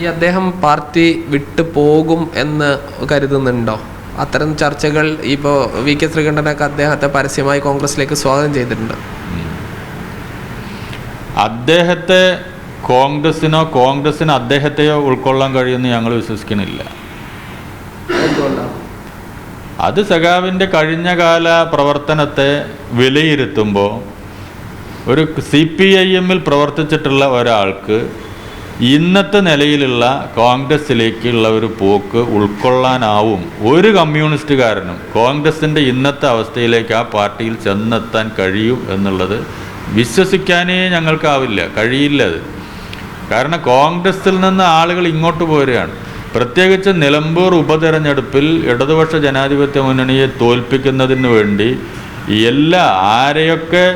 ഈ അദ്ദേഹം പാർട്ടി വിട്ടു പോകും എന്ന് കരുതുന്നുണ്ടോ? അത്തരം ചർച്ചകൾ ഇപ്പോൾ വി കെ ശ്രീകണ്ഠനൊക്കെ അദ്ദേഹത്തെ പരസ്യമായി കോൺഗ്രസിലേക്ക് സ്വാഗതം ചെയ്തിട്ടുണ്ട്. അദ്ദേഹത്തെ കോൺഗ്രസിന് അദ്ദേഹത്തെയോ ഉൾക്കൊള്ളാൻ കഴിയുമെന്ന് ഞങ്ങൾ വിശ്വസിക്കുന്നില്ല. അത് സഖാവിൻ്റെ കഴിഞ്ഞകാല പ്രവർത്തനത്തെ വിലയിരുത്തുമ്പോൾ ഒരു CPIM-ൽ പ്രവർത്തിച്ചിട്ടുള്ള ഒരാൾക്ക് ഇന്നത്തെ നിലയിലുള്ള കോൺഗ്രസ്സിലേക്കുള്ള ഒരു പോക്ക് ഉൾക്കൊള്ളാനാവും ഒരു കമ്മ്യൂണിസ്റ്റുകാരനും. കോൺഗ്രസിൻ്റെ ഇന്നത്തെ അവസ്ഥയിലേക്ക് ആ പാർട്ടിയിൽ ചെന്നെത്താൻ കഴിയും എന്നുള്ളത് വിശ്വസിക്കാനേ ഞങ്ങൾക്കാവില്ല, കഴിയില്ല അത്. കാരണം കോൺഗ്രസിൽ നിന്ന് ആളുകൾ ഇങ്ങോട്ട് പോരുകയാണ്. പ്രത്യേകിച്ച് നിലമ്പൂർ ഉപതെരഞ്ഞെടുപ്പിൽ ഇടതുപക്ഷ ജനാധിപത്യ മുന്നണിയെ തോൽപ്പിക്കുന്നതിന് വേണ്ടി ആരെയൊക്കെ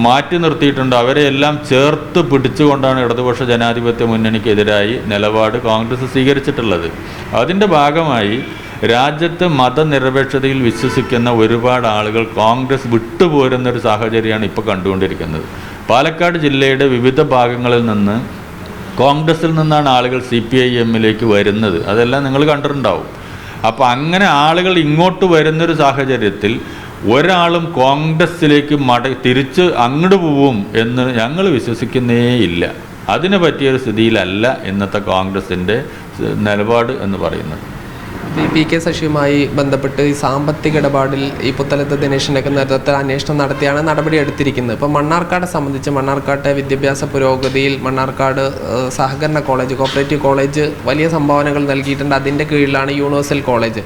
മാറ്റി നിർത്തിയിട്ടുണ്ട് അവരെയെല്ലാം ചേർത്ത് പിടിച്ചുകൊണ്ടാണ് ഇടതുപക്ഷ ജനാധിപത്യ മുന്നണിക്കെതിരായി നിലപാട് കോൺഗ്രസ് സ്വീകരിച്ചിട്ടുള്ളത്. അതിൻ്റെ ഭാഗമായി രാജ്യത്ത് മതനിരപേക്ഷതയിൽ വിശ്വസിക്കുന്ന ഒരുപാട് ആളുകൾ കോൺഗ്രസ് വിട്ടുപോരുന്നൊരു സാഹചര്യമാണ് ഇപ്പോൾ കണ്ടുകൊണ്ടിരിക്കുന്നത്. പാലക്കാട് ജില്ലയുടെ വിവിധ ഭാഗങ്ങളിൽ നിന്ന് കോൺഗ്രസിൽ നിന്നാണ് ആളുകൾ CPIM-ലേക്ക് വരുന്നത്. അതെല്ലാം നിങ്ങൾ കണ്ടിട്ടുണ്ടാവും. അപ്പോൾ അങ്ങനെ ആളുകൾ ഇങ്ങോട്ട് വരുന്നൊരു സാഹചര്യത്തിൽ ഒരാളും കോൺഗ്രസിലേക്ക് തിരിച്ച് അങ്ങോട്ട് പോവും എന്ന് ഞങ്ങൾ വിശ്വസിക്കുന്നേ ഇല്ല. അതിന് പറ്റിയൊരു സ്ഥിതിയിലല്ല ഇന്നത്തെ കോൺഗ്രസിൻ്റെ നിലപാട് എന്ന് പറയുന്നത്. പി കെ ശശിയുമായി ബന്ധപ്പെട്ട് ഈ സാമ്പത്തിക ഇടപാടിൽ ഈ പുത്തലത്ത് ദിനേശിൻ്റെയൊക്കെ നേതൃത്വത്തിൽ അന്വേഷണം നടത്തിയാണ് നടപടി എടുത്തിരിക്കുന്നത്. ഇപ്പോൾ മണ്ണാർക്കാട് സംബന്ധിച്ച് മണ്ണാർക്കാട്ടെ വിദ്യാഭ്യാസ പുരോഗതിയിൽ മണ്ണാർക്കാട് സഹകരണ കോളേജ്, കോപ്പറേറ്റീവ് കോളേജ് വലിയ സംഭാവനകൾ നൽകിയിട്ടുണ്ട്. അതിൻ്റെ കീഴിലാണ് യൂണിവേഴ്സൽ കോളേജ്.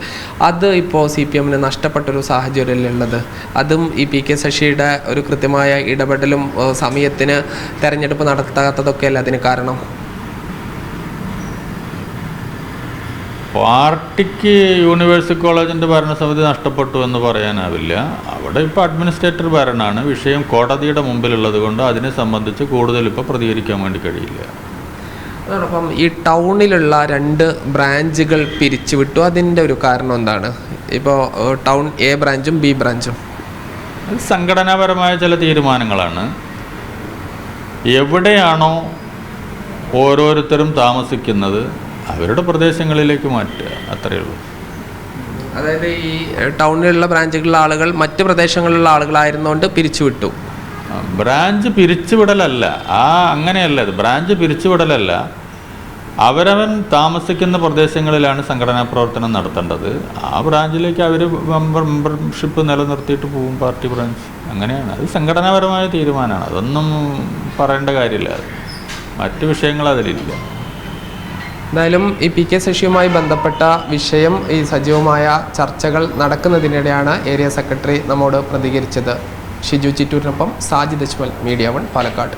അത് ഇപ്പോൾ CPM-ന് നഷ്ടപ്പെട്ടൊരു സാഹചര്യമുള്ളത്. അതും ഈ പി കെ ശശിയുടെ ഒരു കൃത്യമായ ഇടപെടലും സമയത്തിന് തെരഞ്ഞെടുപ്പ് നടത്താത്തതൊക്കെയല്ല അതിന് കാരണം. പാർട്ടിക്ക് യൂണിവേഴ്സിറ്റി കോളേജിൻ്റെ ഭരണസമിതി നഷ്ടപ്പെട്ടു എന്ന് പറയാനാവില്ല. അവിടെ ഇപ്പോൾ അഡ്മിനിസ്ട്രേറ്റർ ഭരണമാണ്. വിഷയം കോടതിയുടെ മുമ്പിലുള്ളത് കൊണ്ട് അതിനെ സംബന്ധിച്ച് കൂടുതൽ ഇപ്പോൾ പ്രതികരിക്കാൻ വേണ്ടി കഴിയില്ല. അതോടൊപ്പം ഈ ടൗണിലുള്ള 2 ബ്രാഞ്ചുകൾ പിരിച്ചുവിട്ടു. അതിൻ്റെ ഒരു കാരണം എന്താണ്? ഇപ്പോൾ ടൗൺ A ബ്രാഞ്ചും B ബ്രാഞ്ചും അത് സംഘടനാപരമായ ചില തീരുമാനങ്ങളാണ്. എവിടെയാണോ ഓരോരുത്തരും താമസിക്കുന്നത് അവരുടെ പ്രദേശങ്ങളിലേക്ക് മാറ്റുക, അത്രയേ ഉള്ളൂ. അതായത് ഈ ടൗണിലുള്ള ബ്രാഞ്ചുകളിലുള്ള ആളുകൾ മറ്റ് പ്രദേശങ്ങളിലുള്ള ആളുകളായിരുന്നുകൊണ്ട് പിരിച്ചുവിട്ടു. ബ്രാഞ്ച് പിരിച്ചുവിടലല്ല, അങ്ങനെയല്ല. ഇത് ബ്രാഞ്ച് പിരിച്ചുവിടലല്ല. അവരവൻ താമസിക്കുന്ന പ്രദേശങ്ങളിലാണ് സംഘടനാ പ്രവർത്തനം നടത്തേണ്ടത്. ആ ബ്രാഞ്ചിലേക്ക് അവർ മെമ്പർഷിപ്പ് നിലനിർത്തിയിട്ട് പോകും. പാർട്ടി ബ്രാഞ്ച് അങ്ങനെയാണ്. അത് സംഘടനാപരമായ തീരുമാനമാണ്. അതൊന്നും പറയേണ്ട കാര്യമില്ല. മറ്റ് വിഷയങ്ങൾ അതിലില്ല. എന്തായാലും ഈ പി കെ ശശിയുമായി ബന്ധപ്പെട്ട വിഷയം ഈ സജീവമായ ചർച്ചകൾ നടക്കുന്നതിനിടെയാണ് ഏരിയ സെക്രട്ടറി നമ്മോട് പ്രതികരിച്ചത്. ഷിജു ചിറ്റൂരിനൊപ്പം സാജിദ് അജ്മൽ, മീഡിയ 1 പാലക്കാട്.